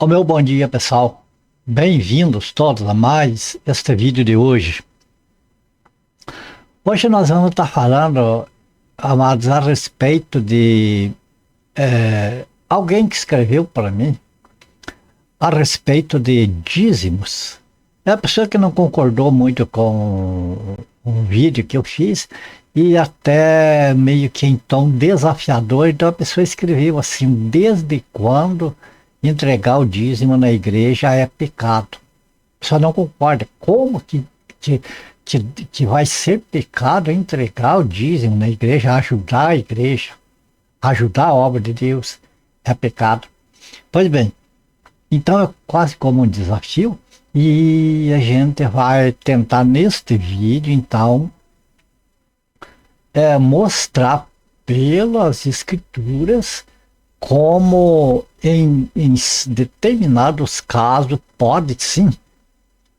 O meu bom dia, pessoal. Bem-vindos todos a mais este vídeo de hoje. Hoje nós vamos estar falando, amados, a respeito de alguém que escreveu para mim a respeito de dízimos. É a pessoa que não concordou muito com um vídeo que eu fiz e até meio que em tom desafiador. Então a pessoa escreveu assim: desde quando entregar o dízimo na igreja é pecado? A pessoa não concorda. Como que, que vai ser pecado entregar o dízimo na igreja, ajudar a igreja, ajudar a obra de Deus? É pecado. Pois bem, então é quase como um desafio e a gente vai tentar neste vídeo, então, mostrar pelas escrituras como em determinados casos pode sim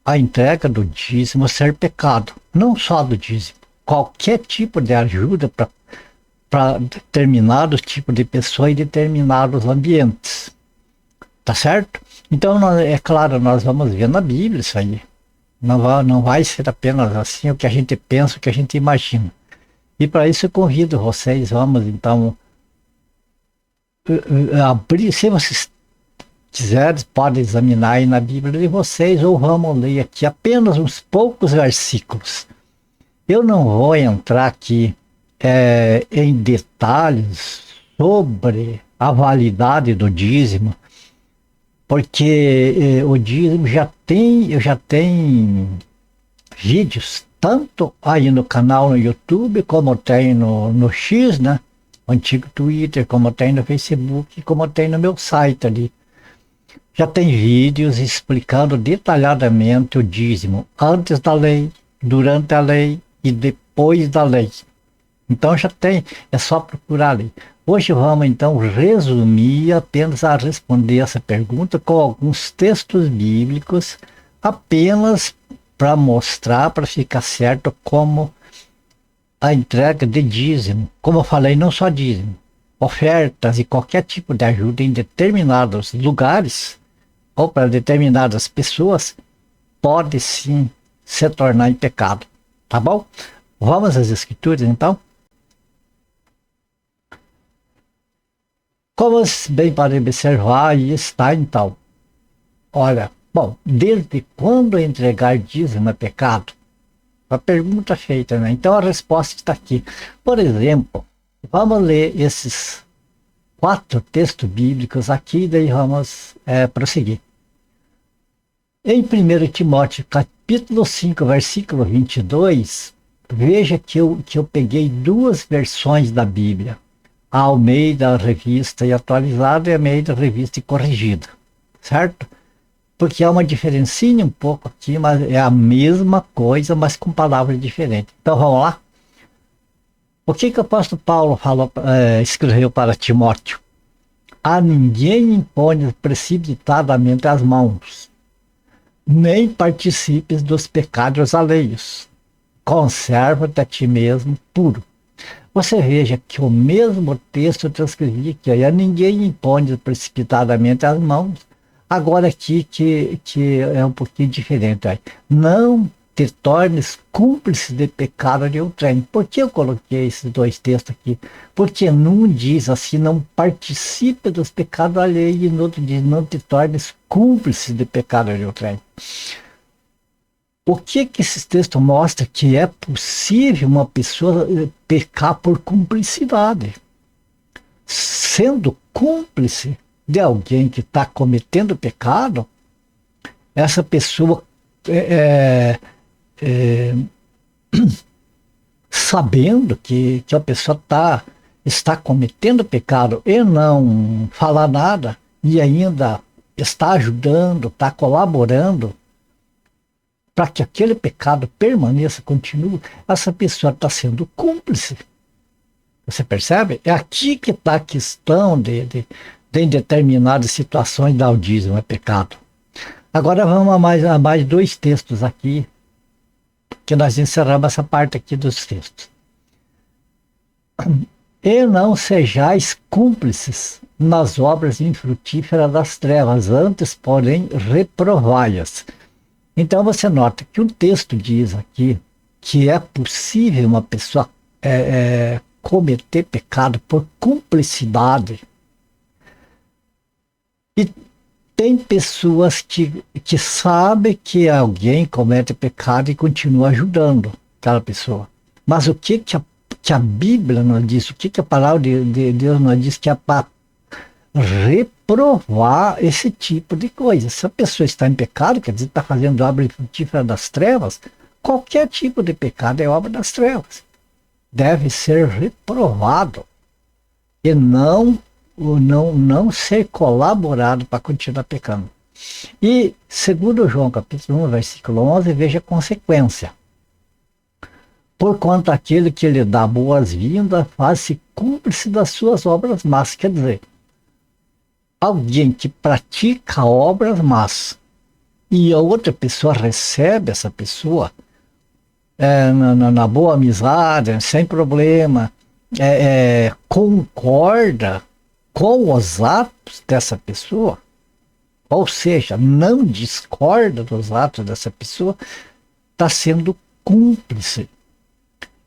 a entrega do dízimo ser pecado. Não só do dízimo, qualquer tipo de ajuda para determinado tipo de pessoa em determinados ambientes. Tá certo? Então, é claro, nós vamos ver na Bíblia isso aí. Não vai ser apenas assim o que a gente pensa, o que a gente imagina. E para isso eu convido vocês, vamos então abrir, se vocês quiserem, podem examinar aí na Bíblia de vocês, ou vamos ler aqui apenas uns poucos versículos. Eu não vou entrar aqui em detalhes sobre a validade do dízimo, porque o dízimo eu já tenho vídeos, tanto aí no canal no YouTube, como tem no X, né? O antigo Twitter, como tem no Facebook, como tem no meu site ali. Já tem vídeos explicando detalhadamente o dízimo antes da lei, durante a lei e depois da lei. Então já tem, é só procurar ali. Hoje vamos então resumir apenas a responder essa pergunta com alguns textos bíblicos, apenas para mostrar, para ficar certo como a entrega de dízimo. Como eu falei, não só dízimo, ofertas e qualquer tipo de ajuda em determinados lugares ou para determinadas pessoas pode sim se tornar em pecado. Tá bom? Vamos às escrituras então? Como bem podem observar, aí está então. Olha, bom, desde quando entregar dízimo é pecado? A pergunta feita, né? Então a resposta está aqui. Por exemplo, vamos ler esses 4 textos bíblicos aqui, daí vamos prosseguir. Em 1 Timóteo, capítulo 5, versículo 22, veja que eu peguei 2 versões da Bíblia. A Almeida Revista e Atualizada e a Almeida Revista e Corrigida, certo? Porque há uma diferencinha um pouco aqui, mas é a mesma coisa, mas com palavras diferentes. Então vamos lá? O que o apóstolo Paulo escreveu para Timóteo? A ninguém impõe precipitadamente as mãos, nem participes dos pecados alheios. Conserva-te a ti mesmo puro. Você veja que o mesmo texto transcrevia que a ninguém impõe precipitadamente as mãos. Agora aqui que é um pouquinho diferente. Aí. Não te tornes cúmplice de pecado de outrem. Por que eu coloquei esses 2 textos aqui? Porque num diz assim, não participe dos pecados alheios, e no outro diz, não te tornes cúmplice de pecado de outrem. O que esses textos mostram? Que é possível uma pessoa pecar por cumplicidade. Sendo cúmplice de alguém que está cometendo pecado, essa pessoa sabendo que a pessoa está cometendo pecado e não falar nada, e ainda está ajudando, está colaborando para que aquele pecado permaneça, continue, essa pessoa está sendo cúmplice. Você percebe? É aqui que está a questão de em determinadas situações dar o dízimo é pecado. Agora vamos a mais 2 textos aqui, que nós encerramos essa parte aqui dos textos. E não sejais cúmplices nas obras infrutíferas das trevas, antes, porém, reprovai-as. Então você nota que o texto diz aqui que é possível uma pessoa cometer pecado por cumplicidade. E tem pessoas que sabem que alguém comete pecado e continua ajudando aquela pessoa. Mas o que a Bíblia nos diz, o que a palavra de Deus nos diz, que é para reprovar esse tipo de coisa. Se a pessoa está em pecado, quer dizer, está fazendo obra infrutífera das trevas, qualquer tipo de pecado é obra das trevas. Deve ser reprovado e não ser colaborado para continuar pecando. E, segundo João capítulo 1, versículo 11, veja a consequência. Porquanto aquele que lhe dá boas-vindas faz-se cúmplice das suas obras más. Quer dizer, alguém que pratica obras más e a outra pessoa recebe essa pessoa na boa amizade, sem problema, concorda com os atos dessa pessoa, ou seja, não discorda dos atos dessa pessoa, está sendo cúmplice.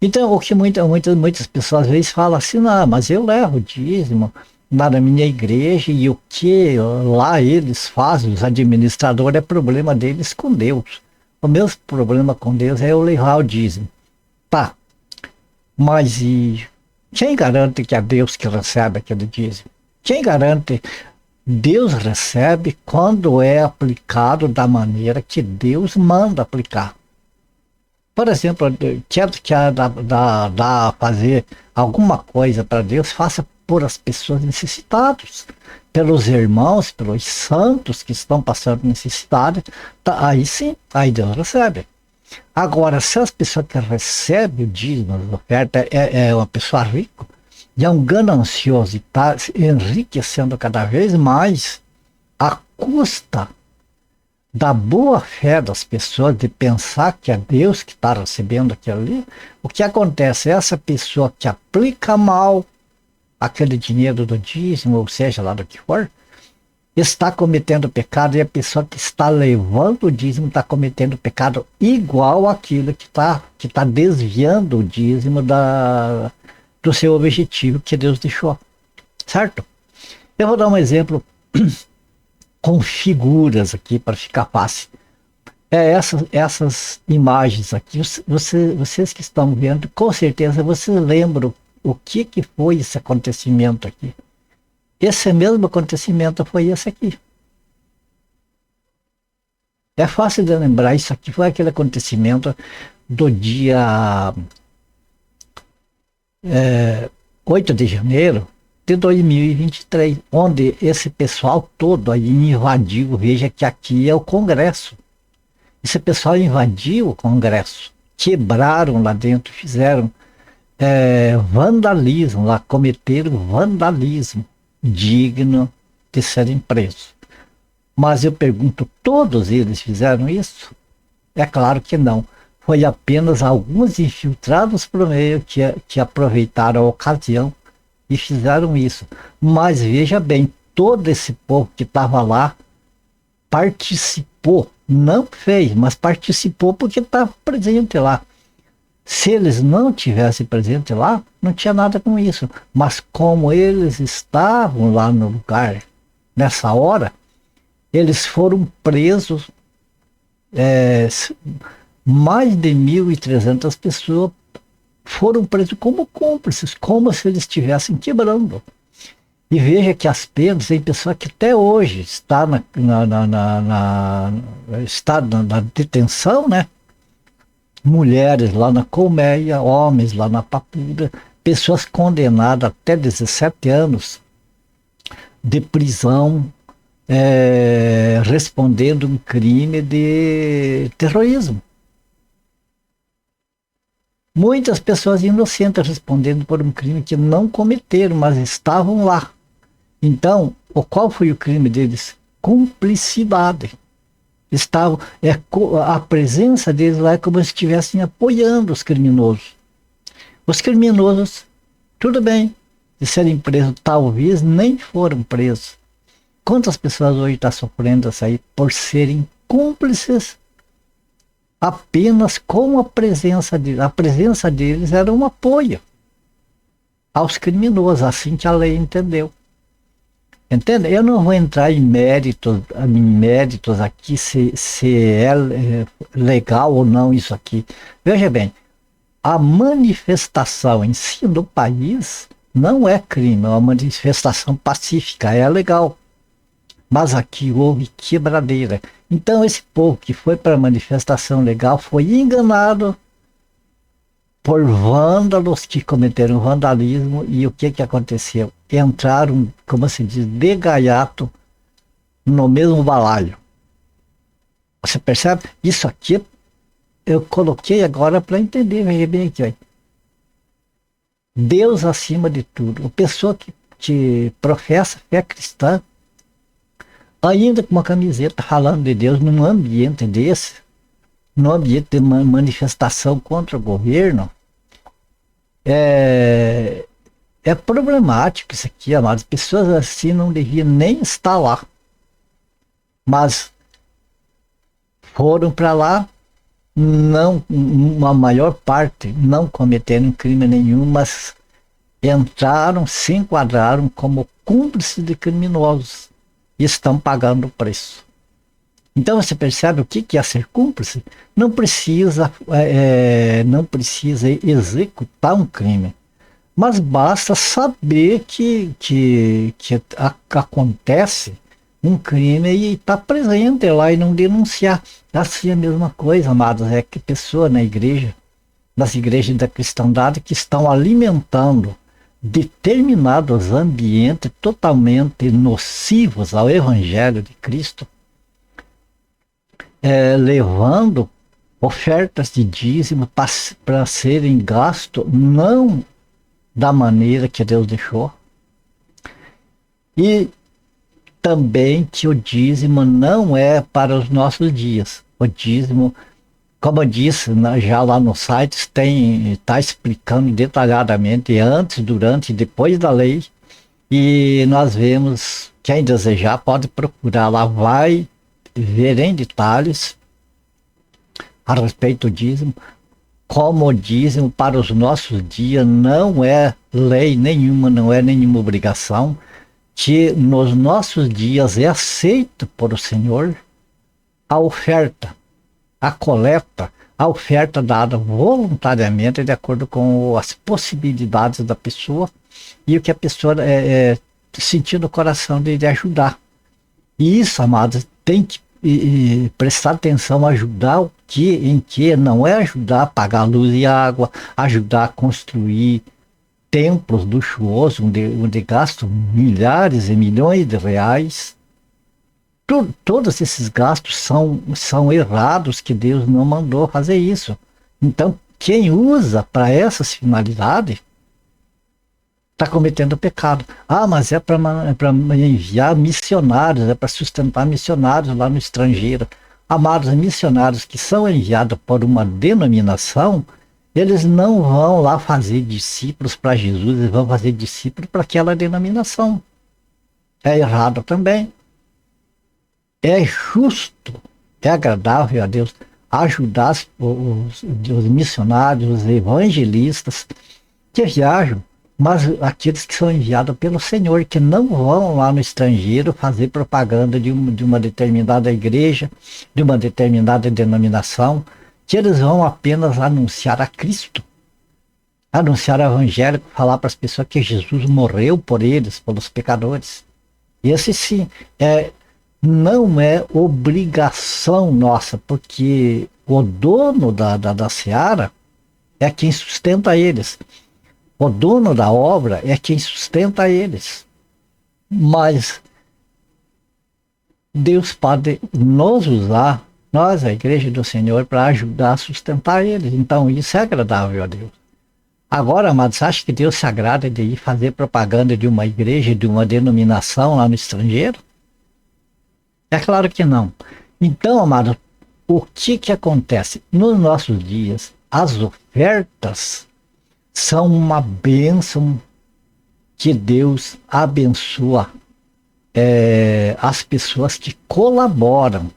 Então, o que muitas pessoas às vezes falam assim, não, mas eu levo o dízimo lá na minha igreja e o que lá eles fazem, os administradores, é problema deles com Deus. O meu problema com Deus é eu levar o dízimo. Tá, mas e quem garante que é Deus que recebe aquele dízimo? Quem garante? Deus recebe quando é aplicado da maneira que Deus manda aplicar. Por exemplo, quer fazer alguma coisa para Deus, faça por as pessoas necessitadas, pelos irmãos, pelos santos que estão passando necessidade, tá, aí sim, aí Deus recebe. Agora, se as pessoas que recebem o dízimo, a oferta, é uma pessoa rica, e é um ganancioso e está enriquecendo cada vez mais, à custa da boa fé das pessoas, de pensar que é Deus que está recebendo aquilo ali, o que acontece? Essa pessoa que aplica mal aquele dinheiro do dízimo, ou seja, lá do que for, está cometendo pecado, e a pessoa que está levando o dízimo está cometendo pecado igual àquilo que tá desviando o dízimo do seu objetivo que Deus deixou. Certo? Eu vou dar um exemplo com figuras aqui para ficar fácil. Essas imagens aqui, vocês que estão vendo, com certeza vocês lembram o que foi esse acontecimento aqui. Esse mesmo acontecimento foi esse aqui. É fácil de lembrar, isso aqui foi aquele acontecimento do dia 8 de janeiro de 2023, onde esse pessoal todo aí invadiu. Veja que aqui é o Congresso. Esse pessoal invadiu o Congresso, quebraram lá dentro, fizeram vandalismo lá, cometeram vandalismo digno de serem presos. Mas eu pergunto, todos eles fizeram isso? É claro que não. Foi apenas alguns infiltrados por meio que aproveitaram a ocasião e fizeram isso. Mas veja bem, todo esse povo que estava lá participou, não fez, mas participou porque estava presente lá. Se eles não tivessem presente lá, não tinha nada com isso. Mas como eles estavam lá no lugar, nessa hora, eles foram presos, mais de 1.300 pessoas foram presos como cúmplices, como se eles estivessem quebrando. E veja que as penas, tem pessoa que até hoje está na detenção, né? Mulheres lá na colmeia, homens lá na papuda, pessoas condenadas até 17 anos de prisão, respondendo um crime de terrorismo. Muitas pessoas inocentes respondendo por um crime que não cometeram, mas estavam lá. Então, qual foi o crime deles? Cumplicidade. A presença deles lá é como se estivessem apoiando os criminosos. Os criminosos, tudo bem, de serem presos, talvez nem foram presos. Quantas pessoas hoje estão sofrendo isso aí por serem cúmplices apenas com a presença deles? A presença deles era um apoio aos criminosos, assim que a lei entendeu. Entende? Eu não vou entrar em méritos aqui se é legal ou não isso aqui. Veja bem, a manifestação em si no país não é crime, é uma manifestação pacífica, é legal. Mas aqui houve quebradeira. Então esse povo que foi para a manifestação legal foi enganado por vândalos que cometeram vandalismo. E o que aconteceu? Entraram, como se diz, de gaiato no mesmo balaio. Você percebe? Isso aqui eu coloquei agora para entender, veja bem aqui. Ó. Deus acima de tudo. A pessoa que professa fé cristã, ainda com uma camiseta falando de Deus num ambiente desse, num ambiente de manifestação contra o governo, é problemático isso aqui, amados. Pessoas assim não deviam nem estar lá. Mas foram para lá, não, uma maior parte não cometeram crime nenhum, mas entraram, se enquadraram como cúmplices de criminosos e estão pagando o preço. Então você percebe o que é ser cúmplice? Não precisa executar um crime, mas basta saber que acontece um crime e estar presente lá e não denunciar. Assim é a mesma coisa, amados, é que pessoas na igreja, nas igrejas da cristandade, que estão alimentando determinados ambientes totalmente nocivos ao evangelho de Cristo, levando ofertas de dízimo para serem gastos não da maneira que Deus deixou, e também que o dízimo não é para os nossos dias. O dízimo, como eu disse, já lá no site está explicando detalhadamente antes, durante e depois da lei, e nós vemos, quem desejar pode procurar lá, vai ver em detalhes a respeito do dízimo. Como o dízimo para os nossos dias não é lei nenhuma, não é nenhuma obrigação, que nos nossos dias é aceito por o Senhor a oferta, a coleta, a oferta dada voluntariamente de acordo com as possibilidades da pessoa e o que a pessoa sentiu no coração de ajudar. E isso, amados, tem que prestar atenção, ajudar em que não é ajudar a pagar luz e água, ajudar a construir templos luxuosos onde gastam milhares e milhões de reais. Todos esses gastos são errados, que Deus não mandou fazer isso. Então, quem usa para essas finalidades está cometendo pecado. Ah, mas é para enviar missionários, é para sustentar missionários lá no estrangeiro. Amados, missionários que são enviados por uma denominação, eles não vão lá fazer discípulos para Jesus, eles vão fazer discípulos para aquela denominação. É errado também. É justo, é agradável a Deus ajudar os missionários, os evangelistas que viajam, mas aqueles que são enviados pelo Senhor, que não vão lá no estrangeiro fazer propaganda de uma determinada igreja, de uma determinada denominação, que eles vão apenas anunciar a Cristo, anunciar o evangelho, falar para as pessoas que Jesus morreu por eles, pelos pecadores. Esse sim, não é obrigação nossa, porque o dono da seara é quem sustenta eles. O dono da obra é quem sustenta eles. Mas Deus pode nos usar, nós, a igreja do Senhor, para ajudar a sustentar eles. Então isso é agradável a Deus. Agora, amados, você acha que Deus se agrada de ir fazer propaganda de uma igreja, de uma denominação lá no estrangeiro? É claro que não. Então, amados, o que acontece? Nos nossos dias, as ofertas são uma bênção que Deus abençoa as pessoas que colaboram,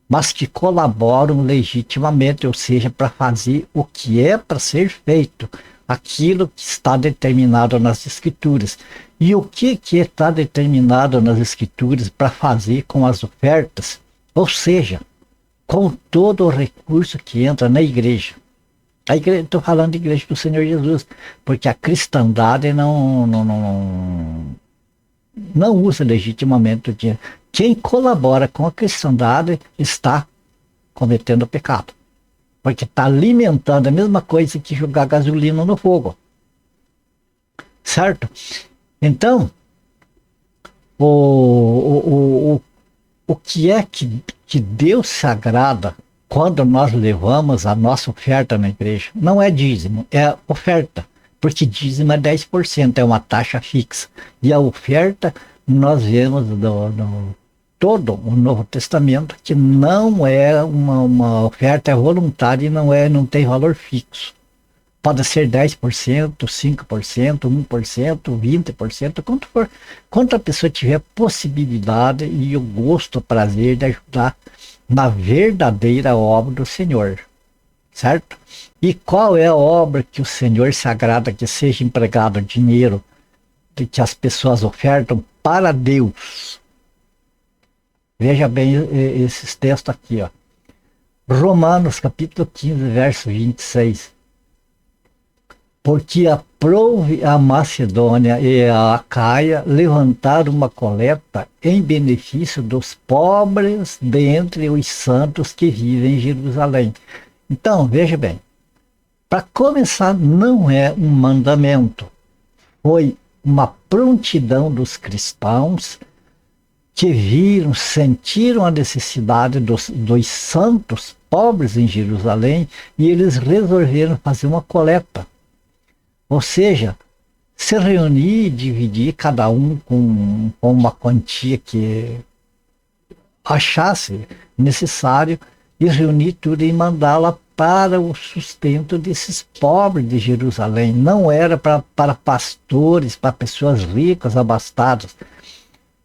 mas que colaboram legitimamente, ou seja, para fazer o que é para ser feito, aquilo que está determinado nas Escrituras. E o que está determinado nas Escrituras para fazer com as ofertas? Ou seja, com todo o recurso que entra na igreja. A igreja, estou falando de igreja do Senhor Jesus, porque a cristandade não usa legitimamente o dinheiro. Quem colabora com a cristandade está cometendo pecado, porque está alimentando a mesma coisa que jogar gasolina no fogo, certo? Então, o que é que Deus se agrada quando nós levamos a nossa oferta na igreja? Não é dízimo, é oferta. Porque dízimo é 10%, é uma taxa fixa. E a oferta, nós vemos todo o Novo Testamento que não é uma oferta, é voluntária e não tem valor fixo. Pode ser 10%, 5%, 1%, 20%, quanto for. Quanto a pessoa tiver possibilidade e o gosto, o prazer de ajudar na verdadeira obra do Senhor, certo? E qual é a obra que o Senhor se agrada que seja empregado dinheiro que as pessoas ofertam para Deus? Veja bem esses textos aqui, ó. Romanos capítulo 15, verso 26. Porque aprove a Macedônia e a Acaia levantar uma coleta em benefício dos pobres dentre os santos que vivem em Jerusalém. Então, veja bem, para começar, não é um mandamento, foi uma prontidão dos cristãos que viram, sentiram a necessidade dos santos pobres em Jerusalém e eles resolveram fazer uma coleta. Ou seja, se reunir e dividir cada um com uma quantia que achasse necessário e reunir tudo e mandá-la para o sustento desses pobres de Jerusalém. Não era para pastores, para pessoas ricas, abastadas.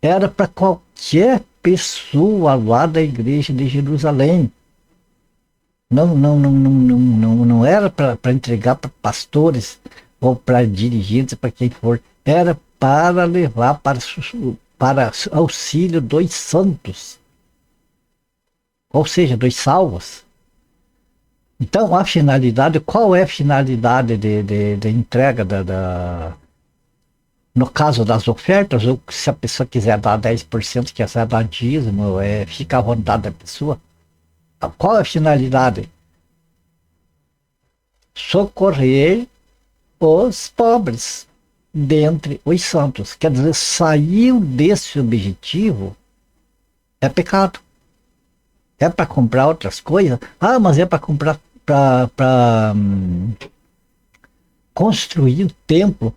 Era para qualquer pessoa lá da igreja de Jerusalém. Não era para entregar para pastores ou para dirigentes, para quem for. Era para levar para auxílio dos santos. Ou seja, dos salvos. Então, a finalidade, qual é a finalidade de entrega no caso das ofertas, ou se a pessoa quiser dar 10%, quiser dar dízimo, fica à vontade da pessoa. Qual é a finalidade? Socorrer os pobres dentre os santos. Quer dizer, saiu desse objetivo, é pecado. É para comprar outras coisas? Ah, mas é para comprar, para construir o templo.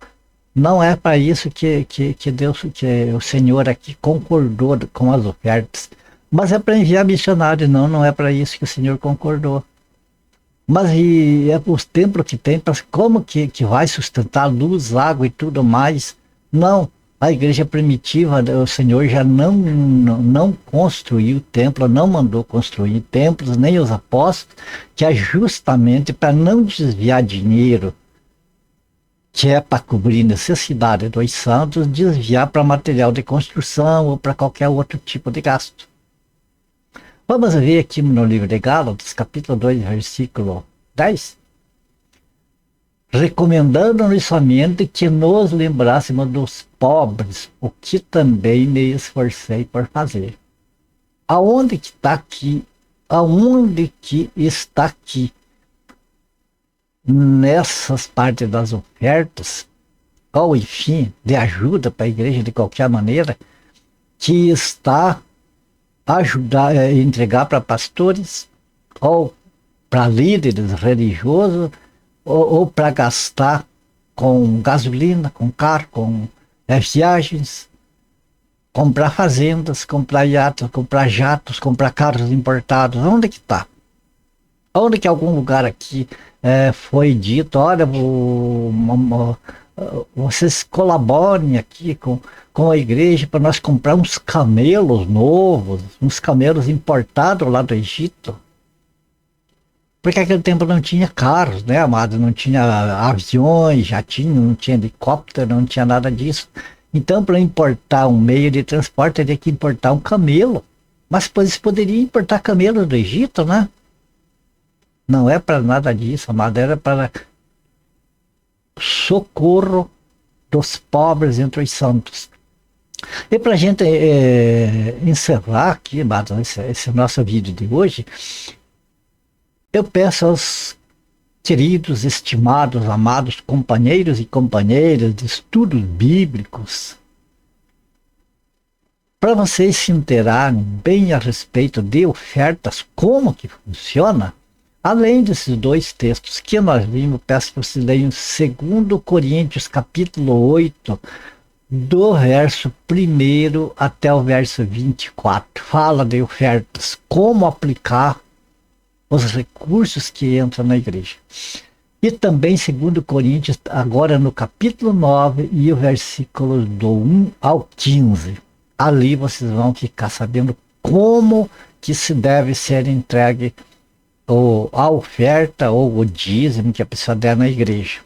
Não é para isso que Deus, que o Senhor aqui concordou com as ofertas. Mas é para enviar missionários, não é para isso que o Senhor concordou. Mas e é os templos que tem, como que vai sustentar luz, água e tudo mais? Não. A igreja primitiva, o Senhor já não construiu templo, não mandou construir templos, nem os apóstolos, que é justamente para não desviar dinheiro, que é para cobrir necessidade dos santos, desviar para material de construção ou para qualquer outro tipo de gasto. Vamos ver aqui no livro de Gálatas, capítulo 2, versículo 10. Recomendando-nos somente que nos lembrássemos dos pobres, o que também me esforcei por fazer. Aonde que está aqui? Aonde que está aqui? Nessas partes das ofertas, ou enfim, de ajuda para a igreja de qualquer maneira, que está ajudar, entregar para pastores, ou para líderes religiosos, ou para gastar com gasolina, com carro, com viagens, comprar fazendas, comprar iates, comprar jatos, comprar carros importados. Onde que está? Onde que algum lugar aqui foi dito, olha, vocês colaborem aqui com a igreja para nós comprar uns camelos novos, uns camelos importados lá do Egito. Porque naquele tempo não tinha carros, né, amado? Não tinha aviões, jatinho, não tinha helicóptero, não tinha nada disso. Então, para importar um meio de transporte, teria que importar um camelo. Mas eles poderiam importar camelos do Egito, né? Não é para nada disso, amado. Era para socorro dos pobres entre os santos. E para a gente encerrar aqui, amado, esse nosso vídeo de hoje, eu peço aos queridos, estimados, amados companheiros e companheiras de estudos bíblicos, para vocês se inteirarem bem a respeito de ofertas, como que funciona, além desses dois textos que nós vimos, peço que vocês leiam 2 Coríntios capítulo 8, do verso 1 até o verso 24. Fala de ofertas, como aplicar os recursos que entram na igreja. E também 2 Coríntios, agora no capítulo 9 e o versículo do 1 ao 15. Ali vocês vão ficar sabendo como que se deve ser entregue a oferta ou o dízimo que a pessoa der na igreja.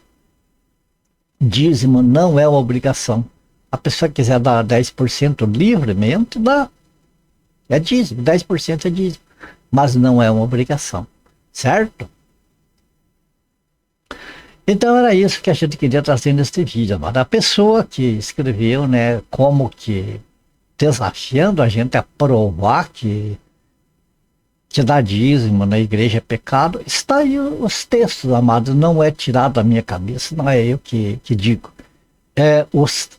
Dízimo não é uma obrigação. A pessoa quiser dar 10% livremente, dá. É dízimo, 10% é dízimo. Mas não é uma obrigação, certo? Então era isso que a gente queria trazer neste vídeo, amado. A pessoa que escreveu, né, como que desafiando a gente a provar que dar dízimo na igreja é pecado, está aí os textos, amados, não é tirado da minha cabeça, não é eu que digo. É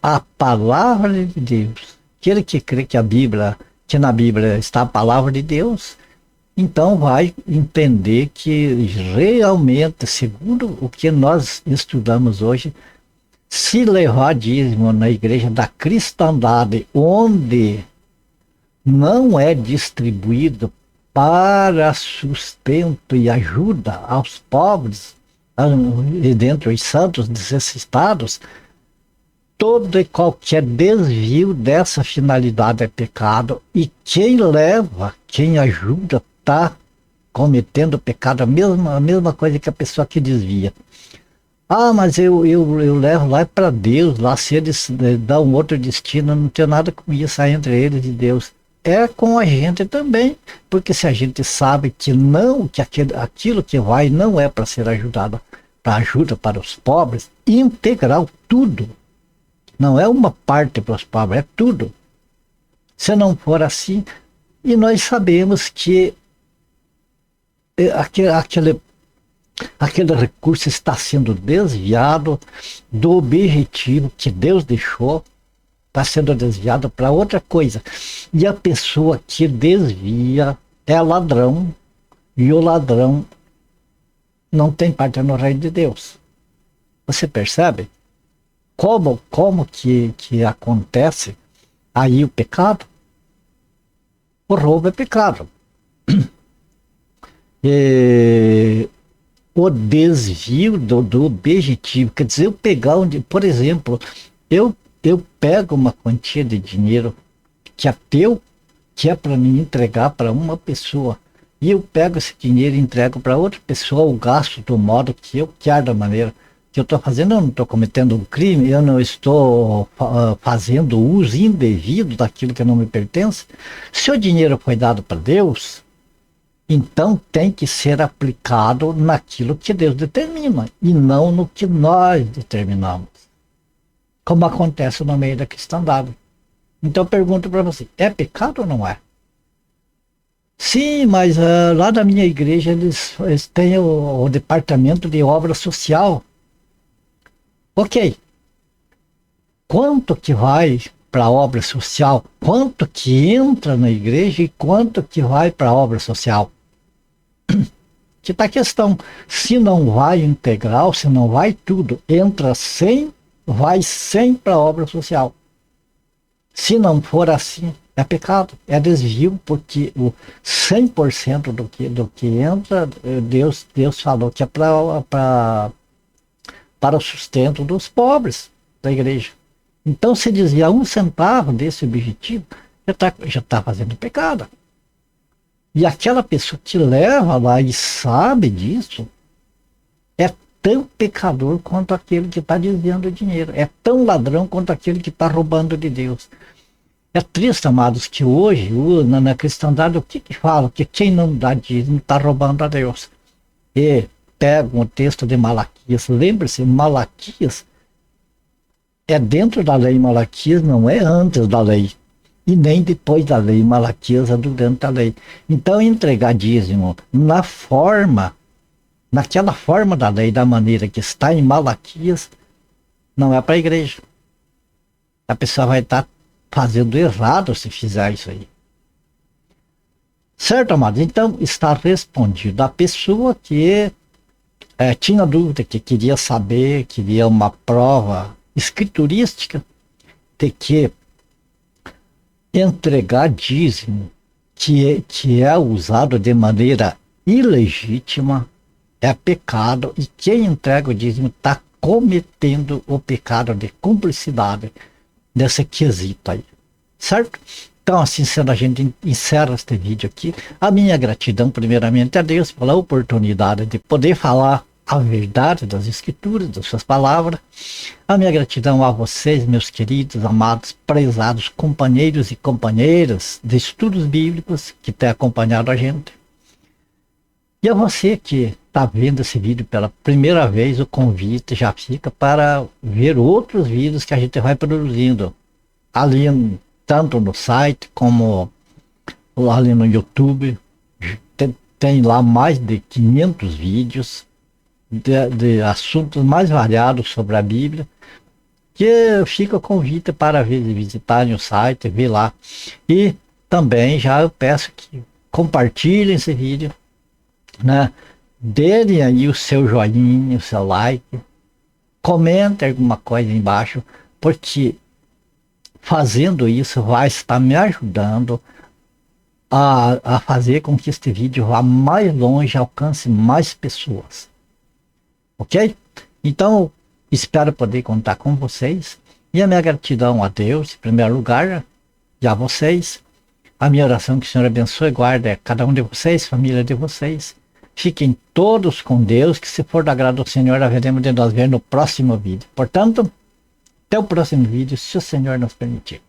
a palavra de Deus. Aquele que crê que na Bíblia está a palavra de Deus, então vai entender que realmente, segundo o que nós estudamos hoje, se levar dízimo na igreja da cristandade, onde não é distribuído para sustento e ajuda aos pobres, e dentre os santos necessitados, todo e qualquer desvio dessa finalidade é pecado, e quem leva, quem ajuda, está cometendo pecado, a mesma coisa que a pessoa que desvia. Ah, mas eu levo lá para Deus, lá se eles dão um outro destino, não tem nada com isso aí entre eles e Deus. É com a gente também, porque se a gente sabe que não, que aquilo que vai não é para ser ajudado, para ajuda para os pobres, integral, tudo. Não é uma parte para os pobres, é tudo. Se não for assim, e nós sabemos que aquele recurso está sendo desviado do objetivo que Deus deixou, está sendo desviado para outra coisa. E a pessoa que desvia é ladrão, e o ladrão não tem parte no reino de Deus. Você percebe? Como que acontece aí o pecado? O roubo é pecado. O desvio do objetivo, quer dizer, eu pegar por exemplo, eu pego uma quantia de dinheiro que é teu, que é para me entregar para uma pessoa, e eu pego esse dinheiro e entrego para outra pessoa, eu gasto do modo que eu quero, da maneira que eu estou fazendo, eu não estou cometendo um crime, eu não estou fazendo uso indevido daquilo que não me pertence. Se o dinheiro foi dado para Deus, então tem que ser aplicado naquilo que Deus determina, e não no que nós determinamos, como acontece no meio da cristandade. Então eu pergunto para você, é pecado ou não é? Sim, mas lá da minha igreja eles têm o departamento de obra social. Ok, quanto que vai para a obra social? Quanto que entra na igreja e quanto que vai para a obra social? Que está a questão. Se não vai integral, se não vai tudo, entra 100, vai 100 para a obra social. Se não for assim, é pecado, é desvio, porque o 100% do que entra, Deus falou que é para para o sustento dos pobres da igreja. Então, se desviar 1 centavo desse objetivo, já tá fazendo pecado. E aquela pessoa que leva lá e sabe disso, é tão pecador quanto aquele que está desviando o dinheiro. É tão ladrão quanto aquele que está roubando de Deus. É triste, amados, que hoje, na cristandade, o que fala? Que quem não dá dízimo está roubando a Deus. E pegam o texto de Malaquias. Lembre-se, Malaquias é dentro da lei. Malaquias não é antes da lei. E nem depois da lei. Malaquias é durante a lei. Então, entregar dízimo naquela forma da lei, da maneira que está em Malaquias, não é para a igreja. A pessoa vai estar fazendo errado se fizer isso aí. Certo, amados? Então, está respondido. A pessoa que tinha dúvida, que queria saber, queria uma prova escriturística de que entregar dízimo, que é usado de maneira ilegítima, é pecado, e quem entrega o dízimo está cometendo o pecado de cumplicidade desse quesito aí, certo? Então, assim sendo, a gente encerra este vídeo aqui. A minha gratidão primeiramente a Deus pela oportunidade de poder falar a verdade das escrituras, das suas palavras. A minha gratidão a vocês, meus queridos, amados, prezados companheiros e companheiras de estudos bíblicos que têm acompanhado a gente. E a você que está vendo esse vídeo pela primeira vez, o convite já fica para ver outros vídeos que a gente vai produzindo ali, tanto no site como ali no YouTube. Tem lá mais de 500 vídeos de assuntos mais variados sobre a Bíblia, que fica o convite para visitarem o site, ver lá. E também já eu peço que compartilhem esse vídeo, né? Dêem aí o seu joinha, o seu like, comentem alguma coisa embaixo, porque fazendo isso vai estar me ajudando a fazer com que este vídeo vá mais longe, alcance mais pessoas. Ok? Então, espero poder contar com vocês. E a minha gratidão a Deus, em primeiro lugar, e a vocês. A minha oração que o Senhor abençoe e guarde cada um de vocês, família de vocês. Fiquem todos com Deus, que se for do agrado do Senhor, haveremos de nós ver no próximo vídeo. Portanto, até o próximo vídeo, se o Senhor nos permitir.